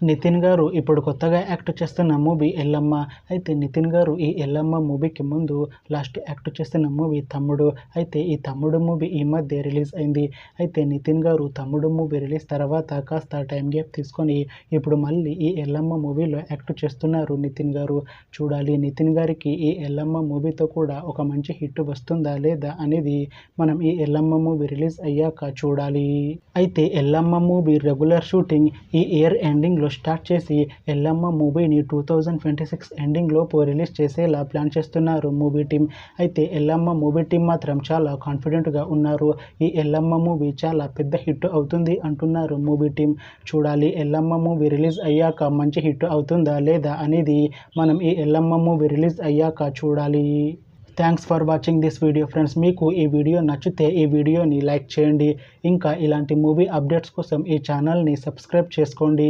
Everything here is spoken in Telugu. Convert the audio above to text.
నితిన్ గారు ఇప్పుడు కొత్తగా యాక్ట్ చేస్తున్న మూవీ ఎల్లమ్మ. అయితే నితిన్ గారు ఈ ఎల్లమ్మ మూవీకి ముందు లాస్ట్ యాక్ట్ చేస్తున్న మూవీ తమ్ముడు. అయితే ఈ తమ్ముడు మూవీ ఈ మధ్య రిలీజ్ అయింది. అయితే నితిన్ గారు తమ్ముడు మూవీ రిలీజ్ తర్వాత కాస్త టైం గ్యాప్ తీసుకొని ఇప్పుడు మళ్ళీ ఈ ఎల్లమ్మ మూవీలో యాక్ట్ చేస్తున్నారు నితిన్ గారు. చూడాలి నితిన్ గారికి ఈ ఎల్లమ్మ మూవీతో కూడా ఒక మంచి హిట్ వస్తుందా లేదా అనేది మనం ఈ ఎల్లమ్మ మూవీ రిలీజ్ అయ్యాక చూడాలి. అయితే ఎల్లమ్మ మూవీ రెగ్యులర్ షూటింగ్ ఈ ఇయర్ ఎండింగ్లో స్టార్ట్ చేసి ఎల్లమ్మ మూవీని 2026 ఎండింగ్ లోపు రిలీజ్ చేసేలా ప్లాన్ చేస్తున్నారు మూవీ టీం. అయితే ఎల్లమ్మ మూవీ టీం మాత్రం చాలా కాన్ఫిడెంట్గా ఉన్నారు. ఈ ఎల్లమ్మ మూవీ చాలా పెద్ద హిట్ అవుతుంది అంటున్నారు మూవీ టీం. చూడాలి ఎల్లమ్మ మూవీ రిలీజ్ అయ్యాక మంచి హిట్ అవుతుందా లేదా అనేది మనం ఈ ఎల్లమ్మ మూవీ రిలీజ్ అయ్యాక చూడాలి. Thanks for watching this video friends. మీకు ఈ వీడియో నచ్చితే ఈ వీడియోని లైక్ చేయండి. ఇంకా ఇలాంటి మూవీ అప్డేట్స్ కోసం ఈ ఛానల్ని సబ్స్క్రైబ్ చేసుకోండి.